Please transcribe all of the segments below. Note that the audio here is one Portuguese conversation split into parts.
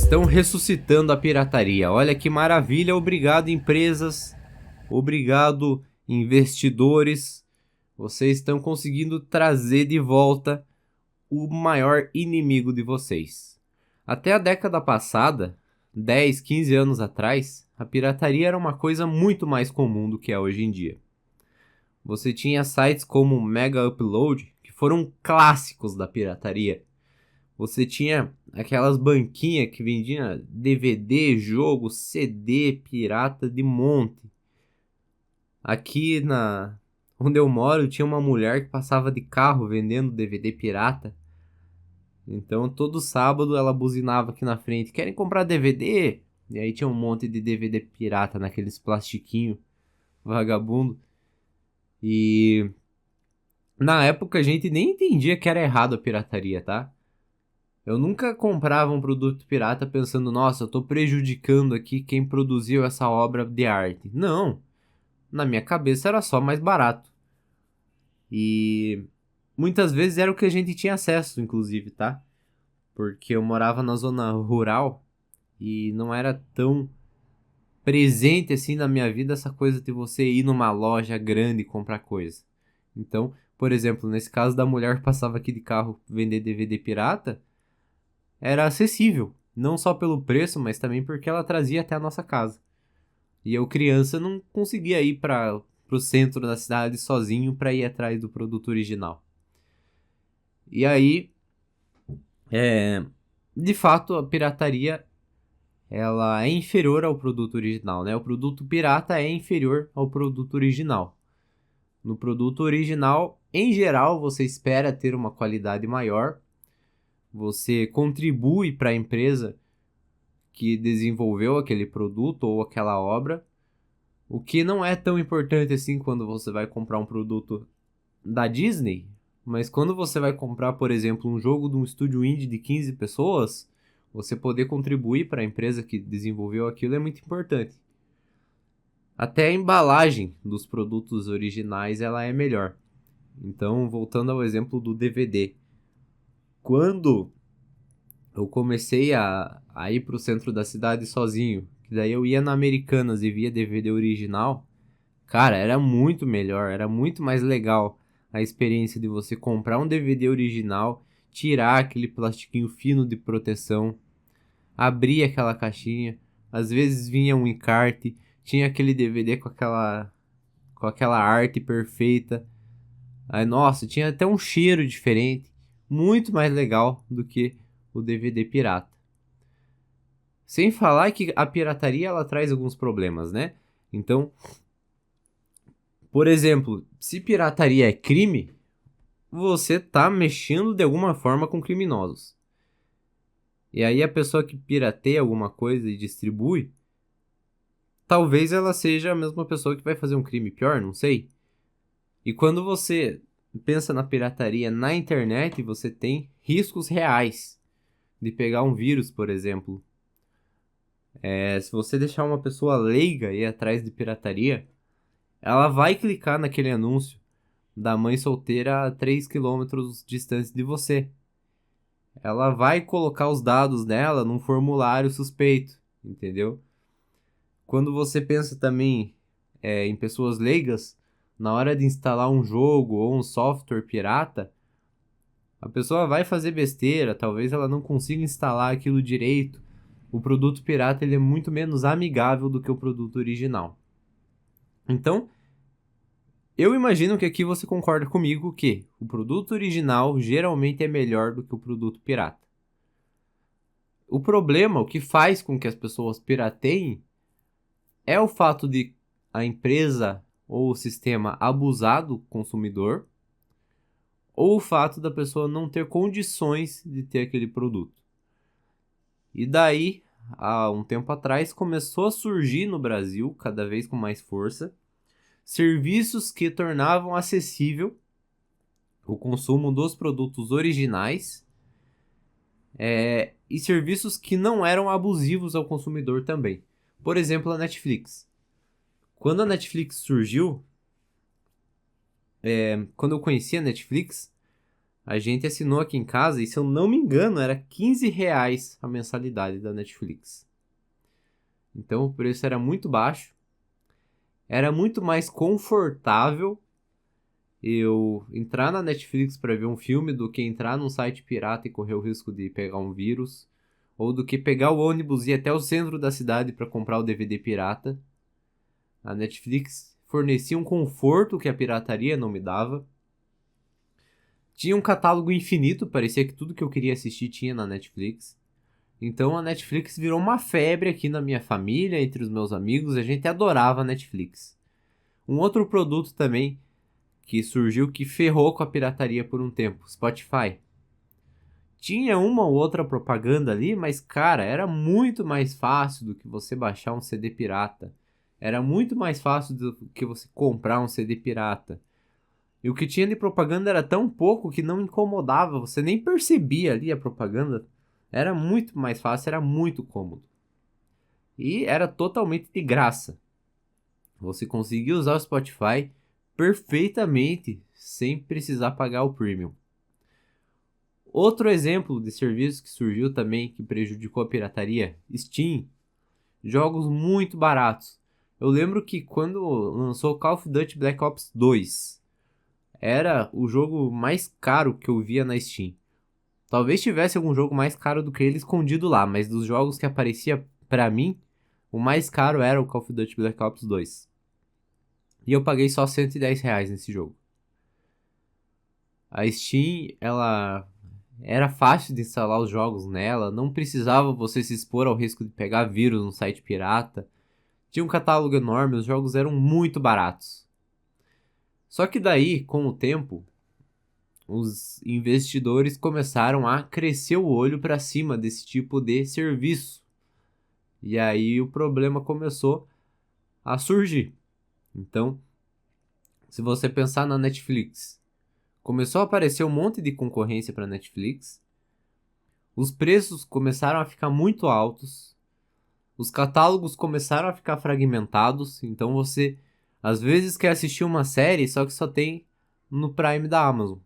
Estão ressuscitando a pirataria. Olha que maravilha. Obrigado, empresas. Obrigado, investidores. Vocês estão conseguindo trazer de volta o maior inimigo de vocês. Até a década passada, 10, 15 anos atrás, a pirataria era uma coisa muito mais comum do que é hoje em dia. Você tinha sites como Mega Upload, que foram clássicos da pirataria. Você tinha aquelas banquinhas que vendiam DVD, jogo, CD, pirata de monte. Aqui onde eu moro tinha uma mulher que passava de carro vendendo DVD pirata. Então todo sábado ela buzinava aqui na frente: querem comprar DVD? E aí tinha um monte de DVD pirata naqueles plastiquinhos vagabundo. E na época a gente nem entendia que era errado a pirataria, tá? Eu nunca comprava um produto pirata pensando, nossa, eu tô prejudicando aqui quem produziu essa obra de arte. Não, na minha cabeça era só mais barato. E muitas vezes era o que a gente tinha acesso, inclusive, tá? Porque eu morava na zona rural e não era tão presente assim na minha vida essa coisa de você ir numa loja grande e comprar coisa. Então, por exemplo, nesse caso da mulher que passava aqui de carro vender DVD pirata, era acessível, não só pelo preço, mas também porque ela trazia até a nossa casa. E eu, criança, não conseguia ir para o centro da cidade sozinho para ir atrás do produto original. E aí, de fato, a pirataria ela é inferior ao produto original, né? O produto pirata é inferior ao produto original. No produto original, em geral, você espera ter uma qualidade maior, você contribui para a empresa que desenvolveu aquele produto ou aquela obra, o que não é tão importante assim quando você vai comprar um produto da Disney, mas quando você vai comprar, por exemplo, um jogo de um estúdio indie de 15 pessoas, você poder contribuir para a empresa que desenvolveu aquilo é muito importante. Até a embalagem dos produtos originais ela é melhor. Então, voltando ao exemplo do DVD, quando eu comecei a ir pro centro da cidade sozinho, que daí eu ia na Americanas e via DVD original, cara, era muito melhor, era muito mais legal a experiência de você comprar um DVD original, tirar aquele plastiquinho fino de proteção, abrir aquela caixinha, às vezes vinha um encarte, tinha aquele DVD com aquela arte perfeita. Aí, nossa, tinha até um cheiro diferente, muito mais legal do que o DVD pirata. Sem falar que a pirataria ela traz alguns problemas, né? Então, por exemplo, se pirataria é crime, você tá mexendo de alguma forma com criminosos. E aí a pessoa que pirateia alguma coisa e distribui, talvez ela seja a mesma pessoa que vai fazer um crime pior, não sei. E quando você pensa na pirataria na internet, você tem riscos reais de pegar um vírus, por exemplo. Se você deixar uma pessoa leiga ir atrás de pirataria, ela vai clicar naquele anúncio da mãe solteira a 3 quilômetros distante de você. Ela vai colocar os dados dela num formulário suspeito, entendeu? Quando você pensa também em pessoas leigas, na hora de instalar um jogo ou um software pirata, a pessoa vai fazer besteira, talvez ela não consiga instalar aquilo direito. O produto pirata ele é muito menos amigável do que o produto original. Então, eu imagino que aqui você concorda comigo que o produto original geralmente é melhor do que o produto pirata. O problema, o que faz com que as pessoas pirateiem, é o fato de a empresa ou o sistema abusar do consumidor, ou o fato da pessoa não ter condições de ter aquele produto. E daí, há um tempo atrás, começou a surgir no Brasil, cada vez com mais força, serviços que tornavam acessível o consumo dos produtos originais e serviços que não eram abusivos ao consumidor também. Por exemplo, a Netflix. Quando a Netflix surgiu, quando eu conheci a Netflix, A gente assinou aqui em casa e, se eu não me engano, era R$ 15 a mensalidade da Netflix. Então o preço era muito baixo. Era muito mais confortável eu entrar na Netflix para ver um filme do que entrar num site pirata e correr o risco de pegar um vírus, ou do que pegar o ônibus e ir até o centro da cidade para comprar o DVD pirata. A Netflix fornecia um conforto que a pirataria não me dava. Tinha um catálogo infinito, parecia que tudo que eu queria assistir tinha na Netflix. Então a Netflix virou uma febre aqui na minha família, entre os meus amigos, a gente adorava a Netflix. Um outro produto também que surgiu que ferrou com a pirataria por um tempo, Spotify. Tinha uma ou outra propaganda ali, mas cara, era muito mais fácil do que você baixar um CD pirata. Era muito mais fácil do que você comprar um CD pirata. E o que tinha de propaganda era tão pouco que não incomodava, você nem percebia ali a propaganda. Era muito mais fácil, era muito cômodo. E era totalmente de graça. Você conseguia usar o Spotify perfeitamente sem precisar pagar o premium. Outro exemplo de serviço que surgiu também que prejudicou a pirataria, Steam. Jogos muito baratos. Eu lembro que quando lançou Call of Duty Black Ops 2, era o jogo mais caro que eu via na Steam. Talvez tivesse algum jogo mais caro do que ele escondido lá, mas dos jogos que aparecia pra mim, o mais caro era o Call of Duty Black Ops 2. E eu paguei só R$ 110 nesse jogo. A Steam, ela era fácil de instalar os jogos nela, não precisava você se expor ao risco de pegar vírus no site pirata. Tinha um catálogo enorme, os jogos eram muito baratos. Só que daí, com o tempo, os investidores começaram a crescer o olho para cima desse tipo de serviço. E aí o problema começou a surgir. Então, se você pensar na Netflix, começou a aparecer um monte de concorrência para a Netflix, os preços começaram a ficar muito altos, os catálogos começaram a ficar fragmentados, então você às vezes quer assistir uma série, só que só tem no Prime da Amazon.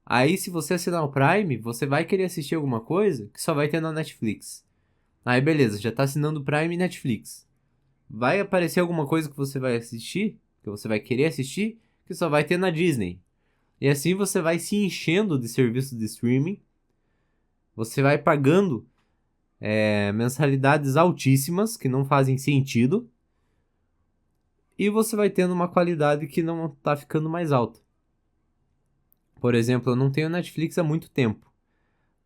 Aí, se você assinar o Prime, você vai querer assistir alguma coisa que só vai ter na Netflix. Aí, beleza, já tá assinando o Prime e Netflix. Vai aparecer alguma coisa que você vai assistir, que você vai querer assistir, que só vai ter na Disney. E assim você vai se enchendo de serviços de streaming. Você vai pagando mensalidades altíssimas que não fazem sentido. E você vai tendo uma qualidade que não tá ficando mais alta. Por exemplo, eu não tenho Netflix há muito tempo.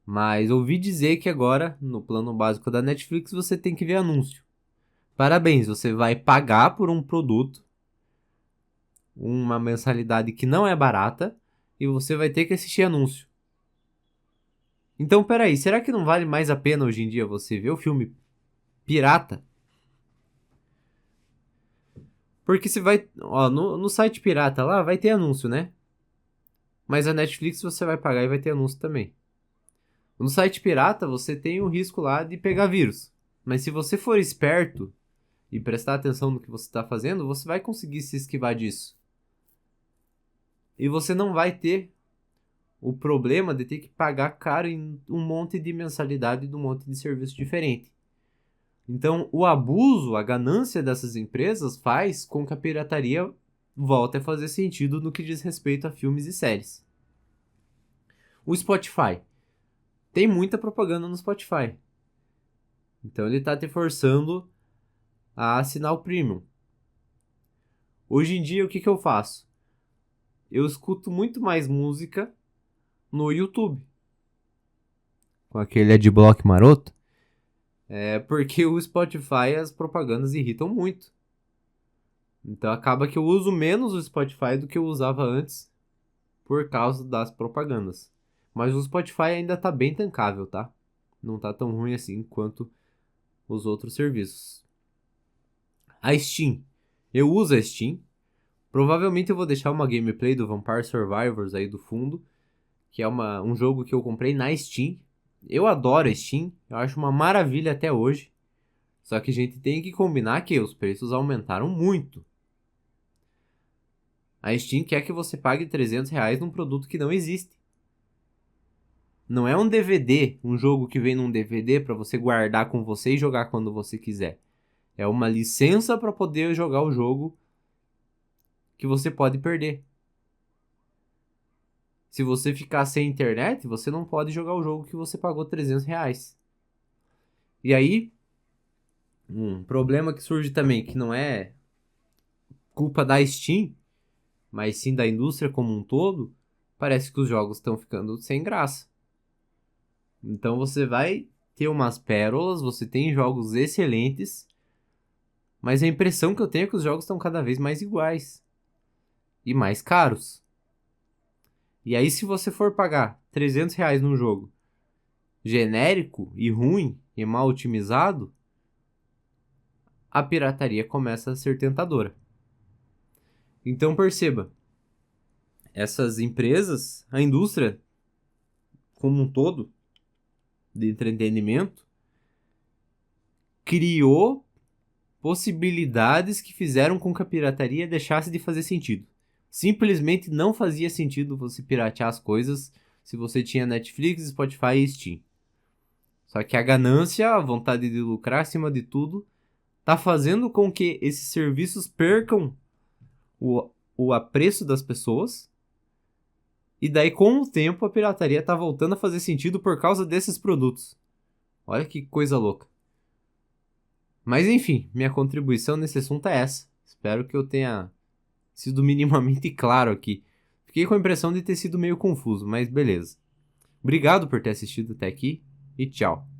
Mas ouvi dizer que agora, no plano básico da Netflix, você tem que ver anúncio. Parabéns, você vai pagar por um produto, uma mensalidade que não é barata, e você vai ter que assistir anúncio. Então, peraí, será que não vale mais a pena hoje em dia você ver o filme pirata? Porque você vai, ó, no site pirata lá vai ter anúncio, né? Mas a Netflix você vai pagar e vai ter anúncio também. No site pirata você tem o risco lá de pegar vírus. Mas se você for esperto e prestar atenção no que você está fazendo, você vai conseguir se esquivar disso. E você não vai ter o problema de ter que pagar caro em um monte de mensalidade de um monte de serviço diferente. Então, o abuso, a ganância dessas empresas faz com que a pirataria volte a fazer sentido no que diz respeito a filmes e séries. O Spotify. Tem muita propaganda no Spotify. Então, ele está te forçando a assinar o Premium. Hoje em dia, o que eu faço? Eu escuto muito mais música no YouTube. Com aquele adblock maroto. Porque o Spotify, as propagandas irritam muito. Então acaba que eu uso menos o Spotify do que eu usava antes por causa das propagandas. Mas o Spotify ainda tá bem tancável, tá? Não tá tão ruim assim quanto os outros serviços. A Steam. Eu uso a Steam. Provavelmente eu vou deixar uma gameplay do Vampire Survivors aí do fundo, que é um jogo que eu comprei na Steam. Eu adoro a Steam, eu acho uma maravilha até hoje. Só que a gente tem que combinar que os preços aumentaram muito. A Steam quer que você pague R$ 300 num produto que não existe. Não é um DVD, um jogo que vem num DVD para você guardar com você e jogar quando você quiser. É uma licença para poder jogar o jogo que você pode perder. Se você ficar sem internet, você não pode jogar o jogo que você pagou R$ 300. E aí, um problema que surge também, que não é culpa da Steam, mas sim da indústria como um todo, parece que os jogos estão ficando sem graça. Então você vai ter umas pérolas, você tem jogos excelentes, mas a impressão que eu tenho é que os jogos estão cada vez mais iguais e mais caros. E aí, se você for pagar R$ 300 num jogo genérico e ruim e mal otimizado, a pirataria começa a ser tentadora. Então perceba, essas empresas, a indústria como um todo de entretenimento, criou possibilidades que fizeram com que a pirataria deixasse de fazer sentido. Simplesmente não fazia sentido você piratear as coisas se você tinha Netflix, Spotify e Steam. Só que a ganância, a vontade de lucrar acima de tudo, tá fazendo com que esses serviços percam o apreço das pessoas. E daí, com o tempo, a pirataria tá voltando a fazer sentido por causa desses produtos. Olha que coisa louca. Mas enfim, minha contribuição nesse assunto é essa. Espero que eu tenha sido minimamente claro aqui. Fiquei com a impressão de ter sido meio confuso, mas beleza. Obrigado por ter assistido até aqui e tchau.